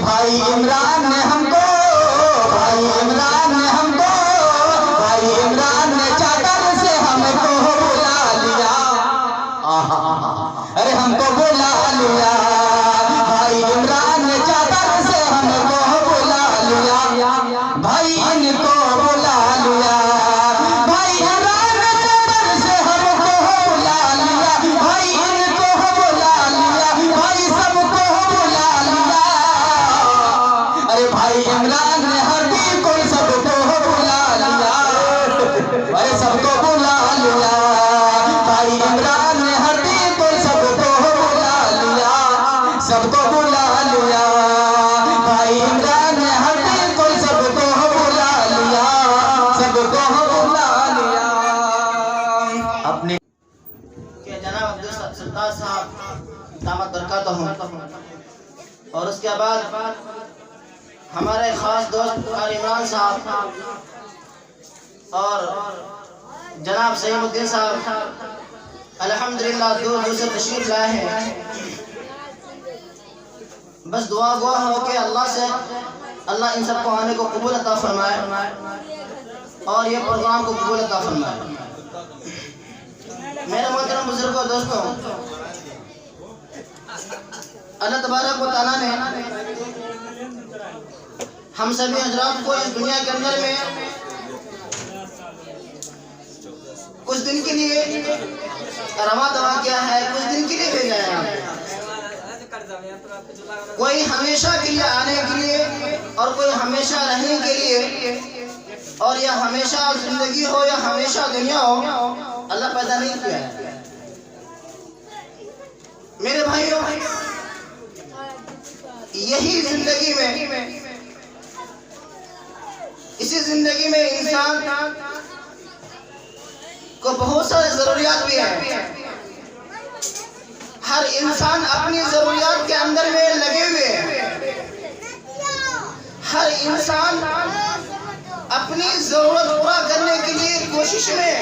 भाई इमरान ने हमको, भाई इमरान ने हमको, भाई इमरान ने चादर से हमको बुला लिया। अरे हमको बुला लिया, भाई इमरान ने चादर से हमको बुला लिया, भाई इनको बुला लिया, भाई इमरान ने चादर से हमको बुला लिया, भाई इनको बुला लिया, भाई सबको बुला लिया। अरे भाई इमरान ने हरदी को सबको बुला लिया, अरे सबको बुला लिया, भाई इमरान ने हरदी को सबको बुला लिया, सबको बुला लिया, भाई इमरान ने हरदी को सबको बुला लिया, सबको बुला लिया। अपने के जनाब अब्दुल सत्तार साहब दामत बरकत और उसके बाद हमारे खास दोस्त इमरान साहब और जनाब सईमुद्दीन साहब अल्हम्दुलिल्लाह दूर दूर से तशरीफ लाए हैं। बस दुआ हो कि अल्लाह से अल्लाह इन सबको आने को कबूल अता फरमाए और ये प्रोग्राम को कबूल अता फरमाए। मेरे मोहतरम बुजुर्गों दोस्तों, अल्लाह तबारक व तआला ने हम सभी हजरात को इस दुनिया के अंदर में कुछ दिन के लिए रवा दवा किया है, कुछ दिन के लिए भेजा है। कोई हमेशा के लिए आने के लिए और कोई हमेशा रहने के लिए, और यह हमेशा जिंदगी हो या हमेशा दुनिया हो, अल्लाह पैदा नहीं किया है। मेरे भाइयों, यही जिंदगी में, इसी जिंदगी में इंसान को बहुत सारे जरूरियात भी हैं। हर इंसान अपनी जरूरियात के अंदर में लगे हुए हैं। हर इंसान अपनी जरूरत पूरा करने के लिए कोशिश में,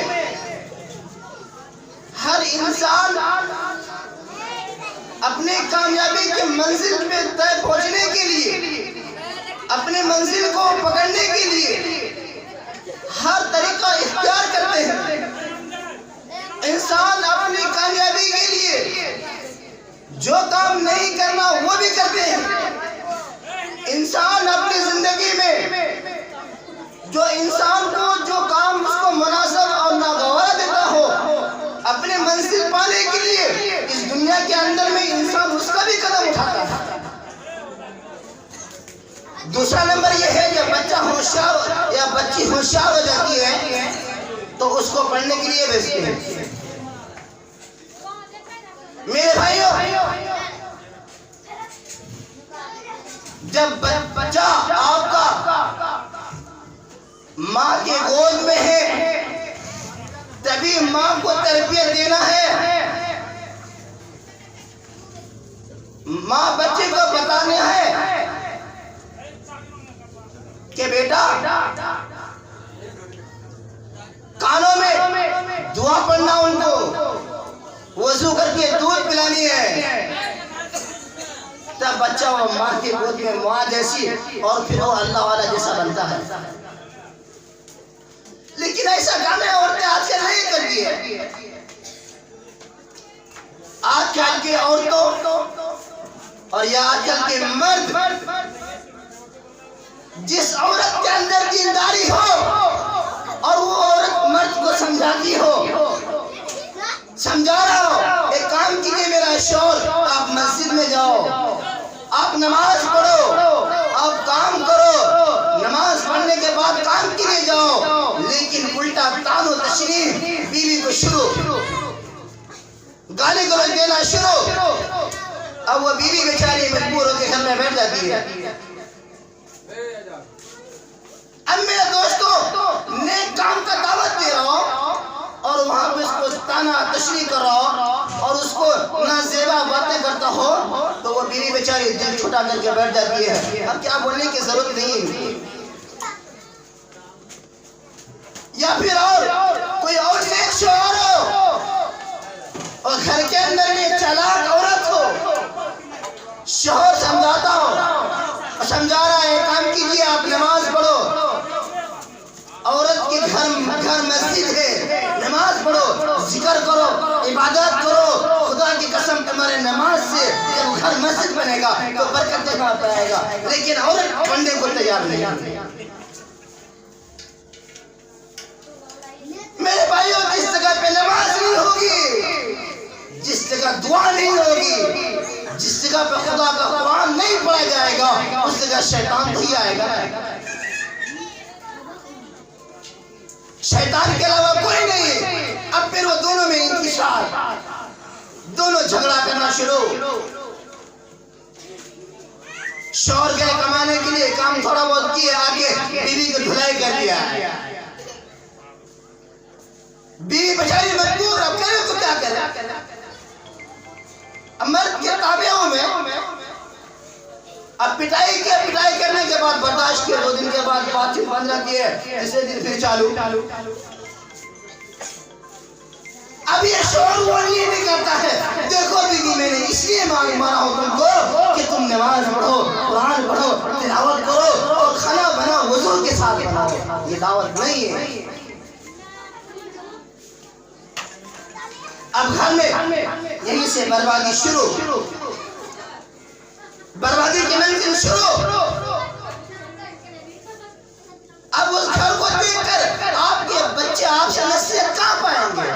हर इंसान अपने कामयाबी की मंजिल पे तय पहुंचने के लिए, अपने मंजिल को पकड़ने के लिए हर तरीका इख्तियार करते हैं। इंसान अपनी कामयाबी के लिए जो काम नहीं करना वो भी करते हैं। इंसान अपनी जिंदगी में जो इंसान को जो काम उसको मुनासिब और नागवारा देता हो, अपने मंजिल पाने के लिए इस दुनिया के अंदर में इंसान उसका भी कदम उठाता है। दूसरा नंबर यह है, जब बच्चा होशियार या बच्ची होशियार हो जाती है तो उसको पढ़ने के लिए भेजते हैं। मेरे भाइयों, जब बच्चा आपका माँ के गोद में है तभी माँ को तरबियत देना है। माँ बच्चे को बताना है कि बेटा कानों में दुआ पढ़ना, उनको वजू करके दूध पिलानी है। तब बच्चा वो माँ की गोद में माँ जैसी और फिर वो अल्लाह वाला जैसा बनता है। लेकिन ऐसा काम है औरतें आजकल नहीं करती है। आजकल के औरतों और या आजकल के मर्द, जिस औरत के अंदर दीनदारी हो और वो औरत मर्द को समझाती हो, समझा रहा हो, एक काम कीजिए मेरा शौहर, आप मस्जिद में जाओ, आप नमाज पढ़ो, आप काम करो, नमाज पढ़ने के बाद काम के लिए जाओ। लेकिन उल्टा तानो तशरीफ बीवी को शुरू, गाली गलौज देना शुरू। अब वो बीवी बेचारी मजबूर होकर घर में बैठ जाती है। अब मेरे दोस्तों, नेक काम का दावत दे रहा हूं और वहां पे उसको ताना तशरी कर रहा हो और उसको नाजेबा बातें करता हो तो वो बीवी बेचारी दिल छोटा करके बैठ जाती है। अब क्या बोलने की जरूरत नहीं। या फिर और कोई और नेक शौहर हो और घर के अंदर में चालाक औरत हो, शौहर समझाता हो, समझा रहा है, काम कीजिए, आप नमाज पढ़ो। औरत के घर मस्जिद है, नमाज पढ़ो, जिक्र करो, इबादत करो। खुदा की कसम तुम्हारे नमाज से जब घर मस्जिद बनेगा तो बरकत पाएगा। लेकिन औरत पढ़ने को तैयार नहीं। मेरे भाइयों, जिस जगह पे नमाज नहीं होगी, जिस जगह दुआ नहीं होगी, जिस जगह पे खुदा का कुरान नहीं पढ़ा जाएगा, उस जगह शैतान भी आएगा। शैतान के अलावा कोई नहीं। अब फिर वो दोनों में इंतशार, दोनों झगड़ा करना शुरू। शौहर गए कमाने के लिए, काम थोड़ा बहुत किए, आके बीवी को धुलाई कर दिया। बीवी बेचारी मजबूर, अब करे तो क्या करे। मर्द के ताबे में अब पिटाई करने के बाद बर्दाश्त किया, 2 दिन के बाद बातचीत बंद रहती है, तीसरे दिन फिर चालू। अब ये शौहर वो नहीं करता है, देखो बीवी मैंने इसलिए मारा हूं तुमको कि तुम नमाज पढ़ो, कुरान पढ़ो, तिलावत करो और खाना बनाओ, वजू के साथ बनाओ। ये दावत नहीं है। अब घर में यहीं से बर्बादी शुरू, बर्बादी की मंजिल शुरू। अब उस घर को देखकर आपके बच्चे आपसे नसीहत कहां पाएंगे?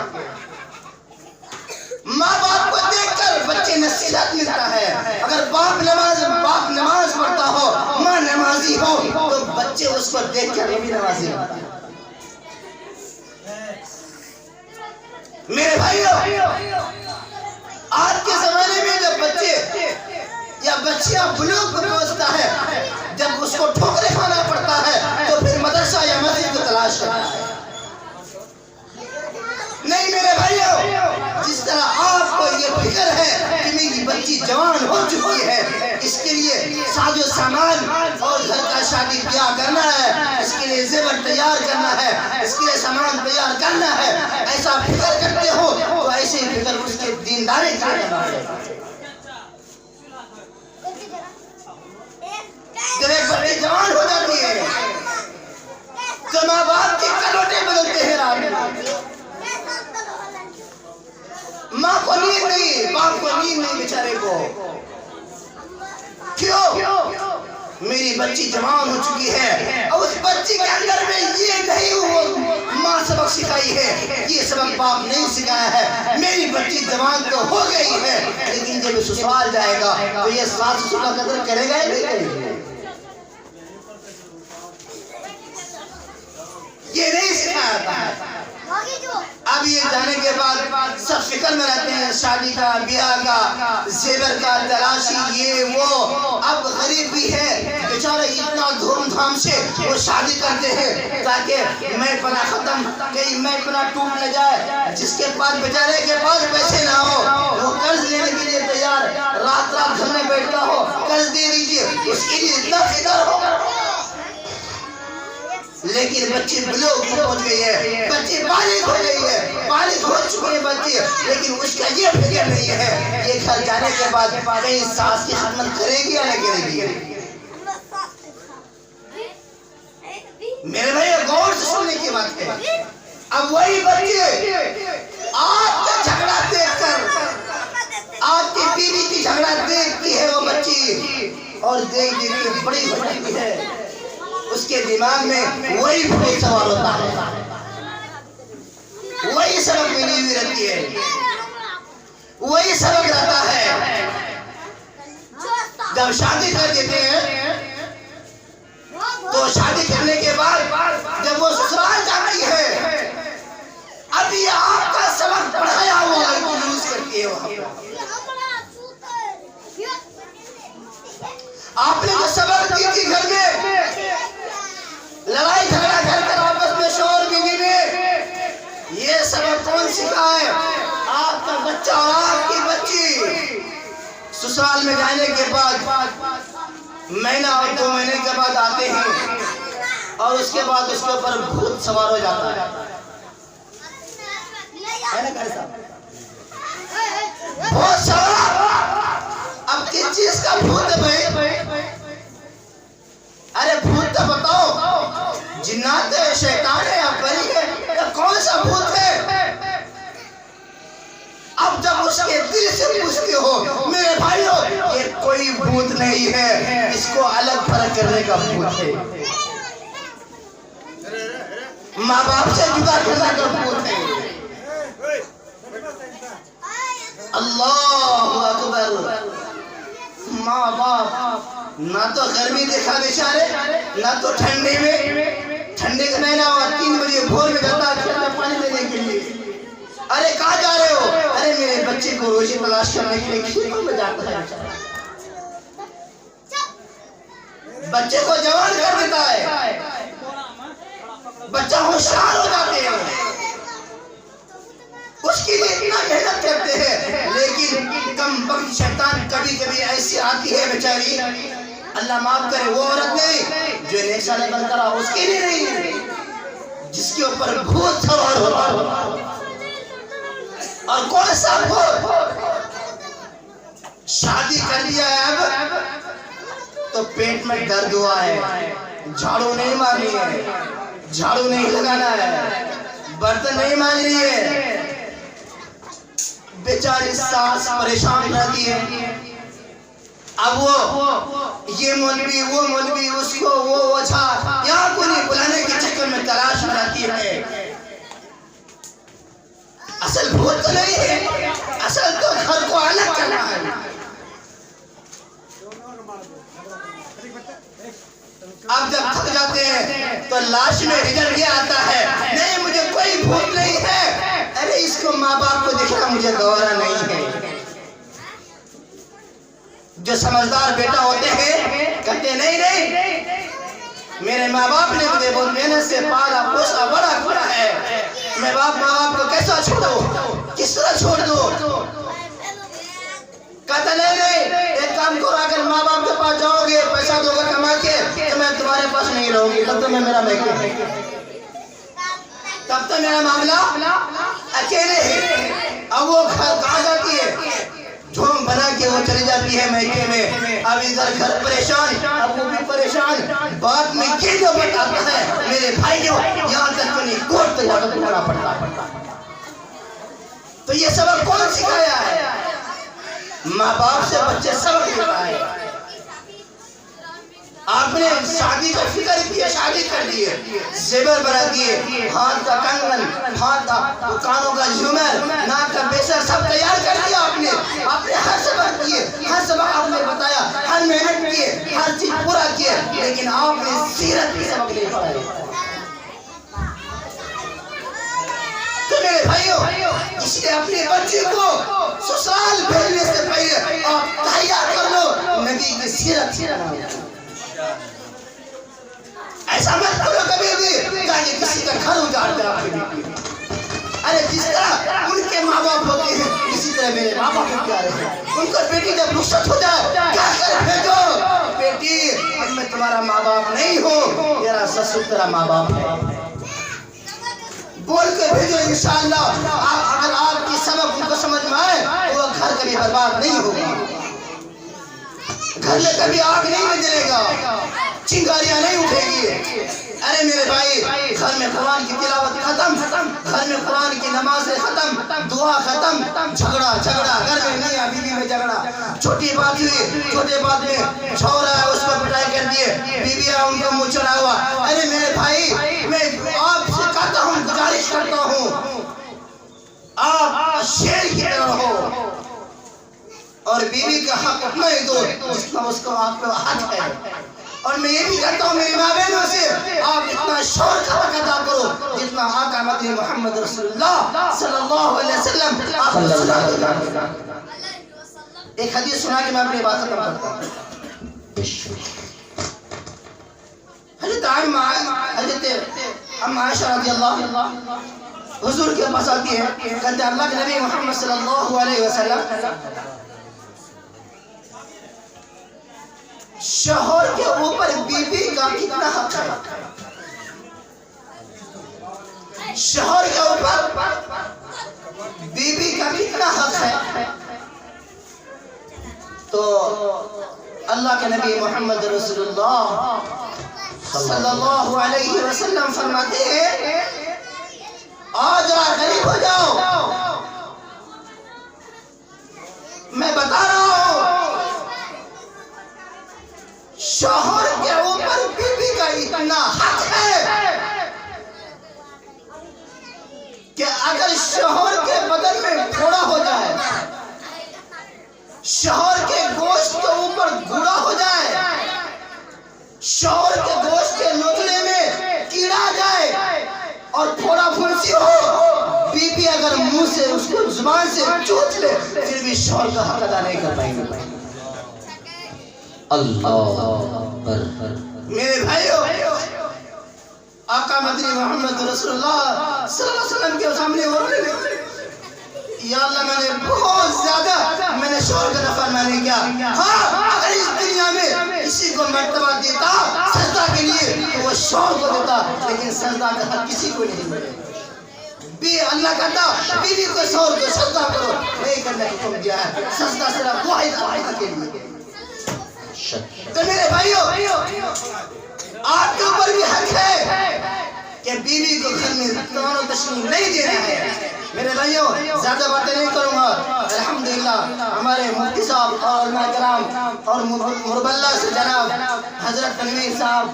माँ बाप को देखकर बच्चे नसीहत मिलता है। अगर बाप नमाज पढ़ता हो, माँ नमाजी हो, तो बच्चे उसको देखकर भी नमाजी होते हैं। मेरे भाइयों, आज के जमाने में जब बच्चे या बच्चियां बुलूग को पहुंचता है, जब उसको ठोकरे खाना पड़ता है, तो फिर मदरसा या मस्जिद की तलाश करता है। नहीं मेरे भाइयों, जिस तरह आपको ये फिक्र है कि मेरी बच्ची जवान हो चुकी है, इसके लिए साजो सामान और घर का शादी ब्याह करना है, इसके लिए जेवर तैयार करना है, इसके लिए सामान तैयार करना है, ऐसा फिक्र करते हो तो ऐसे ही फिक्र उसके दीनदारी करना है। जब एक बच्ची जवान हो जाती है तो माँ बाप की करोटे बदलते हैं। रात में माँ को नींद नहीं, बाप को नींद नहीं, बेचारे को। क्यों? मेरी बच्ची जवान हो चुकी है और उस बच्ची के अंदर में ये नहीं हुआ, माँ सबक सिखाई है, ये सबक बाप नहीं सिखाया है। मेरी बच्ची जवान तो हो गई है, लेकिन जब ससुराल जाएगा तो ये सास ससुर का कदर करेगा या नहीं करेगा? ये नहीं सिखाया था। अब ये जाने के बाद सब फिक्र में रहते हैं, शादी का, ब्याह का, जेवर का तलाशी, ये वो। अब गरीब भी है बेचारे, इतना धूमधाम से वो शादी करते हैं ताकि मैं पना खत्म, कहीं मैं पना टूट न जाए। जिसके पास बेचारे के पास पैसे ना हो, वो कर्ज लेने के लिए तैयार, रात घर में बैठता हो, कर्ज दे दीजिए, उसके लिए इतना फिक्र हो। लेकिन बच्चे बुलूग पहुंच गई है, बच्चे बालिग हो गई है, बालिग हो चुके हैं बच्चे, लेकिन उसका ये फिक्र नहीं है ये घर जाने के बाद कहीं सास की खिदमत करेगी या नहीं करेगी। मेरे भाई गौर से सुनने की बात है। अब वही बच्चे आपका झगड़ा देखकर, आपकी बीवी की झगड़ा देखती है वो बच्ची, और देख देख के बड़ी हो जाती है। उसके दिमाग में वही भूत सवाल होता है, वही सबक मिली हुई रहती है, वही सबक रहता है। जब शादी कर देते हैं तो शादी करने के बाद जब वो ससुराल जाती है, अब ये आपका सबक पढ़ाया हुआ यूज करती है। आपने जो सबक दी थी घर में, लड़ाई झगड़ा करके आपस में शौहर बीवी में, ये सबक कौन सिखाए? आपका बच्चा और आपकी बच्ची। ससुराल में जाने के बाद महीना और 2 महीने के बाद आते हैं और उसके बाद उसके ऊपर भूत सवार हो जाता है ना कैसा? भूत सवार। अब किस चीज का भूत है भाई? से पूछते हो? मेरे भाइयों, ये कोई भूत नहीं है, इसको अलग फर्क करने का भूत है। माँ बाप से जुदा करने का भूत है। अल्लाह अकबर। माँ बाप ना तो गर्मी देखा बेचारे, ना तो ठंडे में, ठंडे का महीना हुआ 3 बजे भोर में जाता है खेत में पानी देने के लिए। अरे कहाँ जा रहे हो? अरे मेरे बच्चे को रोजी तलाश करने के लिए खेतों में जाता है। बच्चे को जवान कर देता है, बच्चा होशियार हो जाते हैं, उसके लिए इतना मेहनत करते हैं, लेकिन कम वक्त शैतान कभी कभी ऐसी आती है बेचारी, अल्लाह माफ करे, वो औरत नहीं जो नेक साले बन करा, उसके लिए नहीं, जिसके ऊपर भूत सवार होता। और कौन सा भूत? शादी कर लिया है अब तो पेट में दर्द हुआ है, झाड़ू नहीं मारनी है, झाड़ू नहीं लगाना है, बर्तन नहीं मांज रही है, बेचारी सास परेशान रहती है। अब वो ये मौलवी वो मौलवी, उसको वो ओझा, यहाँ को नहीं बुलाने के चक्कर में तलाश में रहती है। असल भूत तो नहीं है, असल तो घर को अलग करना है। अब जब थक जाते हैं तो लाश में रिजल्ट ये आता है, नहीं मुझे कोई भूत नहीं है, अरे इसको माँ बाप को देखना मुझे गवारा नहीं है। जो समझदार बेटा होते हैं कहते नहीं नहीं, मेरे माँ बाप ने मुझे बहुत मेहनत से पाला पोसा बड़ा किया है, मैं माँ बाप को कैसा छोड़ो, किस तरह छोड़ दो? कहता नहीं नहीं, एक काम करो, अगर माँ बाप के पास जाओगे पैसा दोगे कमा के तो मैं तुम्हारे पास नहीं रहूंगी, तब तो मैं मेरा मैके, तब तो मेरा मामला अकेले है। अब वो घर कहाँ जाती है, झोंक बना के वो चली जाती है मैके में। अब इधर घर परेशान, अब वो भी परेशान, बात में ये जो बताता है मेरे भाइयों, यहाँ तक तो नहीं कोर्ट पे जाकर तुम्हारा पड़ता। तो ये सबक कौन सिखाया है? माँ बाप से बच्चे सबक लेता है। आपने शादी का फिक्र किया, शादी कर दिए, जेवर बना दिए, हाथ का कंगन, हाथ का कानों का झूमर, नाक का बेसर सब तैयार कर दिया आपने हर सबक किए, हर सबक आपने बताया, हर मेहनत किए, हर चीज पूरा किए, लेकिन आपने सीरत के सबक नहीं पढ़ाए। तो मेरे भाइयों, इसलिए अपने बच्चे को ससुराल भेजने से पहले आप तैयार कर लो नबी की सीरत। ऐसा मत करो कभी भी कि किसी का घर उजाड़ कर आपके बेटी। अरे जिस तरह उनके माँ बाप होते हैं इसी तरह मेरे माँ बाप भी प्यारे हैं। उनको बेटी जब रुखसत हो जाए क्या कर भेजो, बेटी अब मैं तुम्हारा माँ बाप नहीं हूँ, मेरा ससुर तेरा माँ बाप है, बोल के भेजो। इंशाअल्लाह अगर आपकी सबक उनको समझ में आए तो वो घर कभी बर्बाद नहीं होगा, घर में कभी आग नहीं जलेगा, चिंगारियां नहीं उठेगी। अरे मेरे भाई, घर में कुरान की तिलावत खत्म, घर में कुरान की नमाज खत्म, दुआ खत्म, झगड़ा घर में नहीं, बीवी में झगड़ा, छोटी बात हुई, छोटे बात में छोरा है उसको पिटाई कर दिए, बीवियां उनको मुंह चढ़ा हुआ। अरे मेरे भाई, मैं आपसे कहता हूँ, गुजारिश करता हूँ, आप शेर की तरह हो और बीवी का हक उतना ही दो जितना उसका आप पे हक है। और मैं ये भी कहता हूँ मेरी माँ बहनों से, आप इतना शौर का हक अदा करो जितना आका मदनी मोहम्मद रसूलुल्लाह सल्लल्लाहु अलैहि वसल्लम आपको सुना दिया। एक हदीस सुना के मैं अपनी बात खत्म करता हूँ। हज़रत अम्मा आयशा रज़ियल्लाहु हुजूर के पास आती है, कहते अल्लाह के नबी मोहम्मद सल्लल्लाहु अलैहि वसल्लम, शौहर के ऊपर बीवी का कितना हक है? शौहर के ऊपर बीवी का कितना हक है? तो अल्लाह के नबी मोहम्मद रसूलुल्लाह सल्लल्लाहु अलैहि वसल्लम फरमाते हैं, आओ जरा करीब हो जाओ, मैं बता रहा हूं, शौहर के ऊपर बीवी का इतना हक है कि अगर शौहर के बदन में फोड़ा हो जाए, शौहर के गोश्त के ऊपर गुड़ा हो जाए, शौहर के गोश्त के लोथड़े में कीड़ा जाए और फोड़ा फुंसी हो, बीबी अगर मुंह से उसको जुबान से चूस ले, फिर भी शौहर का हक अदा नहीं कर पाएंगे। अल्लाह मेरे भाइयों, आका मदनी मोहम्मद रसूलुल्लाह सल्लल्लाहु अलैहि वसल्लम के सामने बोलने लगे, या अल्लाह मैंने बहुत ज्यादा मैंने शौहर का नाफरमानी किया। हाँ, अगर इस दुनिया में किसी को मर्तबा देता सजदा के लिए तो वो शौहर को देता, लेकिन सजदा का हक किसी को नहीं मिलेगा। अल्लाह कहता बीवी को शौहर को सजदा करो, नहीं करने को हुक्म दिया है, सजदा सिर्फ वाहिद के लिए। तो मेरे भाइयों, आपके ऊपर भी हक है कि बीवी को घर में तमाम तशरीफ नहीं देना है। मेरे भाइयों, ज्यादा बातें नहीं करूंगा। अल्हम्दुलिल्लाह हमारे मुफ्ती साहब और उलमा-ए-किराम और मुरबल्ला से जनाब हजरत तनवीर साहब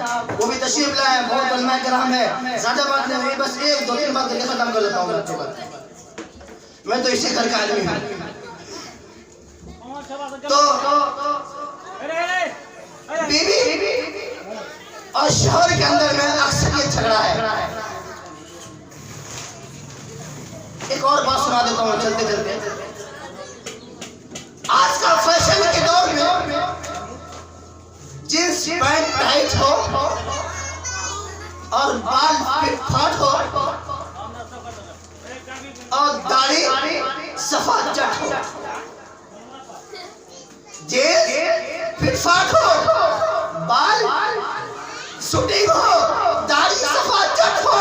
वो भी तशरीफ लाए, बहुत उलमा-ए-किराम है। ज्यादा बात नहीं हुई, बस एक दो तीन बात करके खत्म कर लेता हूँ। मैं तो इसी घर का आदमी हूँ। तो बीवी और शौहर के अंदर में अक्सर ये झगड़ा है। एक और बात सुना देता हूँ चलते चलते। आजकल फैशन के दौर में जींस पैंट टाइट हो और बाल फिट फाट हो और दाढ़ी सफा चट हो, जींस फिट फाट हो, बाल शूटिंग हो, दाढ़ी सफा चट हो।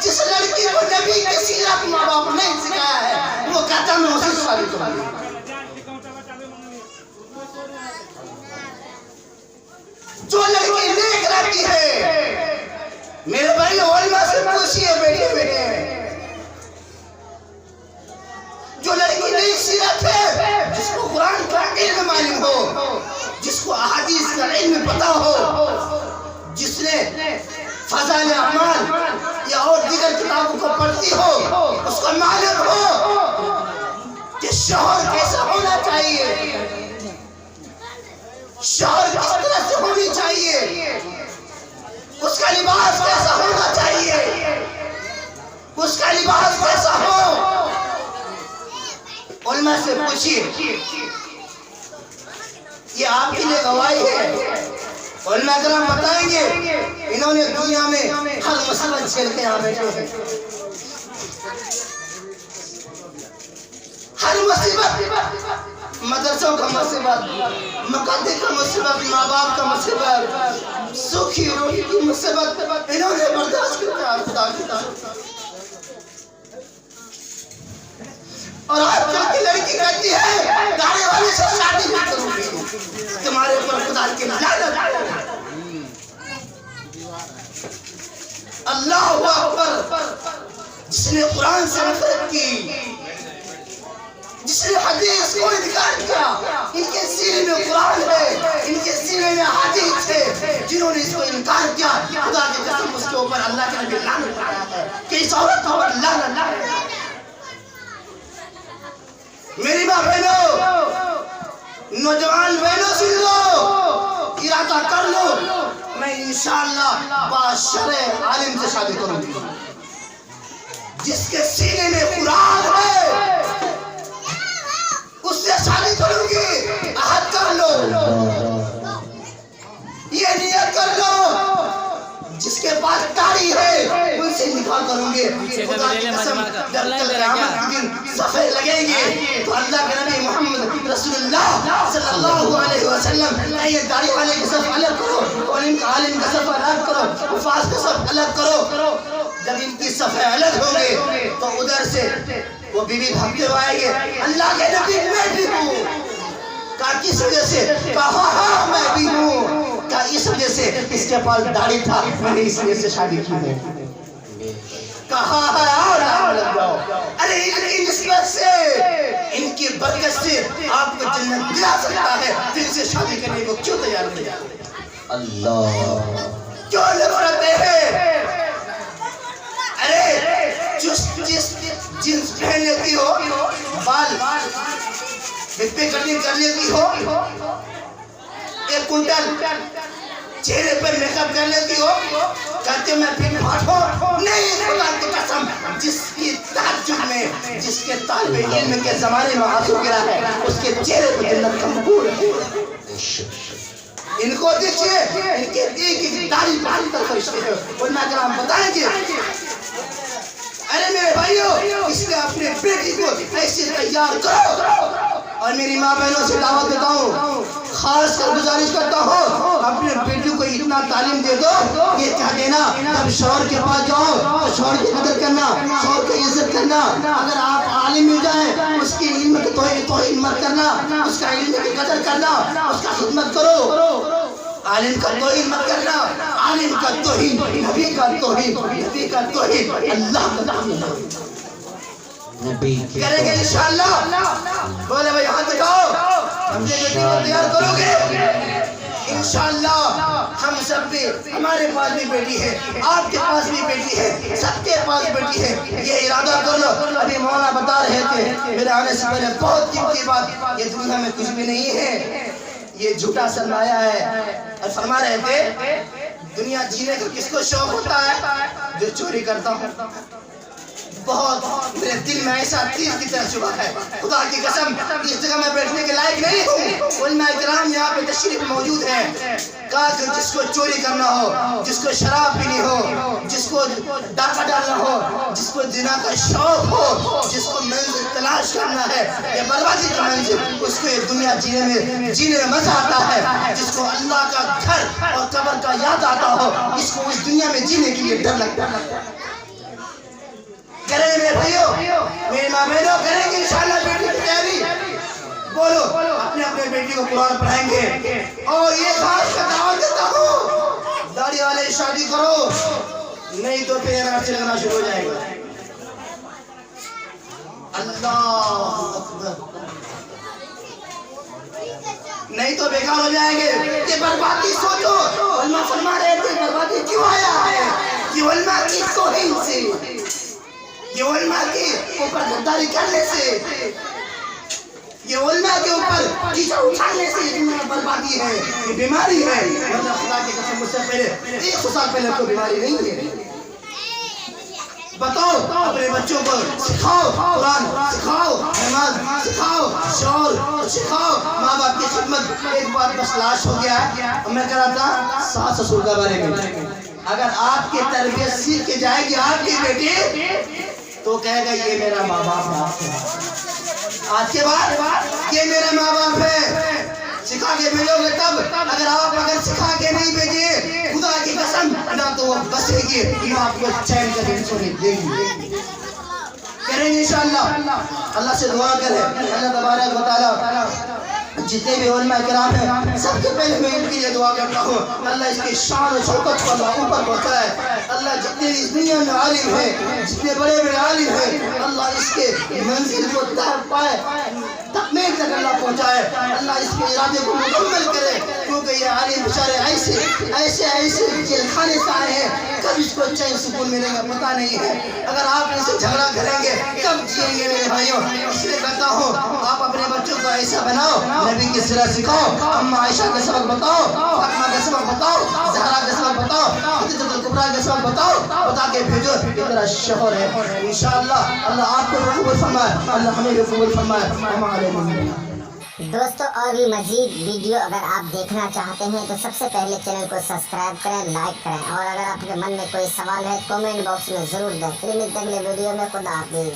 जिस लड़की को नबी की सीरत माँ बाप नहीं सिखाया है, वो कहता मैं उसी से शादी करूंगी। जो लड़की नेक रहती है, मेरे भाई उलमा से पूछिए बैठे बैठे, जो लड़की नई सीरत है, जिसको कुरान का इल्म मालूम हो, जिसको अहादीस का इल्म पता हो, जिसने फज़ाइल अमाल या और दीगर किताबों को पढ़ती हो, उसको मालूम हो कि शौहर कैसा होना चाहिए, शौहर किस तरह से होनी चाहिए, उसका लिबास कैसा होना चाहिए, उसका लिबास कैसा हो। उलमा से पूछिए, ये आपके लिए गवाही है। उलमा-ए-किराम बताएंगे, इन्होंने दुनिया में हर मुसीबत झेल के यहाँ बैठे हैं। हर मुसीबत, मदरसों का मुसीबत, मकाते का मुसीबत, माँ बाप का मुसीबत, सूखी रोटी की मुसीबत, इन्होंने बर्दाश्त किया। और आजकल की लड़की कहती है गाड़ी वाले से शादी नहीं करूंगी, तुम्हारे ऊपर खुदा की लानत। अल्लाहु अकबर। जिसने कुरान से नफरत की, जिसने हदीस को इनकार किया, इनके सीने में कुरान है, इनके सीने में हदीस है, जिन्होंने इसको इनकार किया, खुदा की कसम उसके ऊपर अल्लाह के नबी लानत लगाया है कि इस औरत पर लानत है। मेरी माँ बहनों, नौजवान बहनों सुन लो, इरादा कर लो, मैं इंशाअल्लाह बाशरे आलिम से शादी करूंगी, जिसके सीने में कुरान है उससे शादी करूंगी। अहद कर लो, ये नियत कर लो, जिसके पास दाढ़ी है उनसे निकाह करूंगे। खुदा की कसम जब तक क़यामत के दिन सफ़े लगेंगे तो अल्लाह के नबी मोहम्मद रसूलुल्लाह सल्लल्लाहु अलैहि वसल्लम ये दाढ़ी वाले की सफ़ अलग करो, आलिम का सफ़ अलग करो, उफास का सफ़ अलग करो। जब इनकी सफ़े अलग होंगे तो उधर से वो बीवी भागते हुए आएंगे, अल्लाह के नबी मैं भी हूँ। कहा किस वजह से? कहा हाँ मैं भी हूँ। कहा इस वजह से इसके पास दाढ़ी था, मैंने इस वजह से शादी की है। कहा और लग जाओ। अरे इनकी निस्बत से, इनकी बरकत से आपको जन्नत दिला सकता है, तो इनसे शादी करने को क्यों तैयार नहीं है? अल्लाह, क्यों नफरत है? अरे जिस जींस पहन लेती हो, बाल बिप्पे कटिंग कर लेती हो, 1 कुंटल चेहरे पर मेकअप कर लेती हो, कहते मैं फिर फाटो नहीं, खुदा की कसम, जिसकी ताज्जुब में, जिसके तालिबे इल्म के ज़माने में आंसू गिरा है, उसके चेहरे पर जन्नत का मुकुर है। इनको देखिए, इनके एक दाढ़ी बाल तक फरिश्ते हैं, उनमें अगर हम बताएंगे, अरे मेरे भाइयों, इसलिए अपने बेटी को ऐसे तैयार करो। और मेरी माँ बहनों से दावत देता हूँ, खास कर गुजारिश करता हूँ, अपने बेटी को इतना तालीम दे दो, ये कह देना जब शौहर के पास जाओ तो शौहर की कदर करना, शौहर की इज्जत करना। अगर आप आलिम मिल जाए, उसकी इल्म की तौहीन मत करना, उसका इल्म की कदर करना, उसका खिदमत करो। आलिम का तौहीन मत करना, आलिम का तौहीन, नबी का तौहीन, नबी का तौहीन, अल्लाह का तौहीन नबी करेंगे इंशाअल्लाह। बोले भाई हाथ दिखाओ, अपने बेटी को तैयार करोगे इंशाअल्लाह। हम सब भी, हमारे पास भी बेटी है, आपके पास भी बेटी है, सबके पास बेटी है, ये इरादा कर लो। अभी मौलाना बता रहे थे मेरे आने से पहले, बहुत कीमती बात, ये दुनिया में कुछ भी नहीं है, ये झूठा सरमाया है। और फरमा रहे थे दुनिया जीने का किसको शौक होता है? जो चोरी करता है। बहुत मेरे दिल में ऐसा तीर की तरह चुभा है, खुदा की कसम, इस जगह में बैठने के लायक नहीं हूँ। उलमा इकराम यहाँ पे तशरीफ मौजूद है। कहा कि जिसको चोरी करना हो, जिसको शराब पीनी हो, जिसको डाका डालना हो, जिसको जिना का शौक हो, जिसको मंजिल तलाश करना है, ये बर्बादी का मंजिल, उसको ये दुनिया जीने में मजा आता है। जिसको अल्लाह का घर और कब्र का याद आता हो, इसको इस दुनिया में जीने के लिए डर लगता है। करेंगे मेरे भाइयों, मेरी माँ बहनों, करेंगे इंशाअल्लाह बेटी की तैयारी। बोलो, अपने अपने बेटी को कुरान पढ़ाएंगे। और ये खास का दावत देता हूँ, दाढ़ी वाले शादी करो, नहीं तो फिर एनआरसी लगना शुरू हो जाएगा। अल्लाह अकबर, नहीं तो बेकार हो जाएंगे। ये बर्बादी सोचो, उलमा फरमा रहे थे बर्बादी क्यों आया है? कि उलमा की तौहीन से, ये उलमा के ऊपर गद्दारी करने से, ये उलमा के ऊपर कीचड़ उछालने से ये दुनिया बर्बादी है, ये बीमारी है। वरना खुदा की कसम मुझसे पहले 100 साल पहले कोई बीमारी नहीं है। बताओ, अपने बच्चों को सिखाओ कुरान, सिखाओ नमाज, सिखाओ शौर, सिखाओ माँ बाप की खिदमत। एक बात बस लाश हो गया है, मैं कह रहा था सास ससुर के बारे में। अगर आपकी तरबियत सीख के जाएगी आपकी बेटी, तो कहेगा ये मेरा माँ बाप है, आज के बाद ये मेरा माँ बाप है। सिखा के भेजोगे तब, अगर सिखा के नहीं भेजे, खुदा की कसम, ना तो वो बसेगी, ना आपको चैन का दिन सोने देगी। करेंगे इंशाअल्लाह। अल्लाह से दुआ करें, अल्लाह तबारक व तआला जितने भी उलमा किराम हैं, सबके पहले मैं इनके लिए दुआ करता हूँ, अल्लाह इसकी शान और शौकत को अल्लाह ऊपर पहुँचाए। अल्लाह जितने इस दुनिया में आलिम हैं, जितने बड़े बड़े आलिम हैं, अल्लाह इसके मंजिल को तय पाए, तकमील तक अल्लाह पहुँचाए। अल्लाह इसके इरादे को मुकम्मल करे, क्योंकि ये आलिम बेचारे ऐसे जेलखाने से आए हैं, कब इसको चैन सुकून मिलेगा पता नहीं है। अगर आप इनसे झगड़ा करेंगे कब जिएंगे मेरे भाइयों? इसलिए कहता हूँ, आप अपने बच्चों को ऐसा बनाओ, नबी की सीरत सिखाओ, अम्मा आयशा का सबक बताओ, फातिमा का सबक बताओ, ज़हरा का सबक बताओ, खदीजतुल कुबरा का सबक बताओ, बता के भेजो, ये तेरा शौहर है। इंशाअल्लाह अल्लाह आपको भी कबूल फरमाए, अल्लाह हमें भी कबूल फरमाए। दोस्तों, और भी मजीद वीडियो अगर आप देखना चाहते हैं तो सबसे पहले चैनल को सब्सक्राइब करें, लाइक करें, और अगर आपके मन में कोई सवाल है कमेंट बॉक्स में ज़रूर दें। फिर मिलते हैं अगले वीडियो में। खुदा हाफिज़।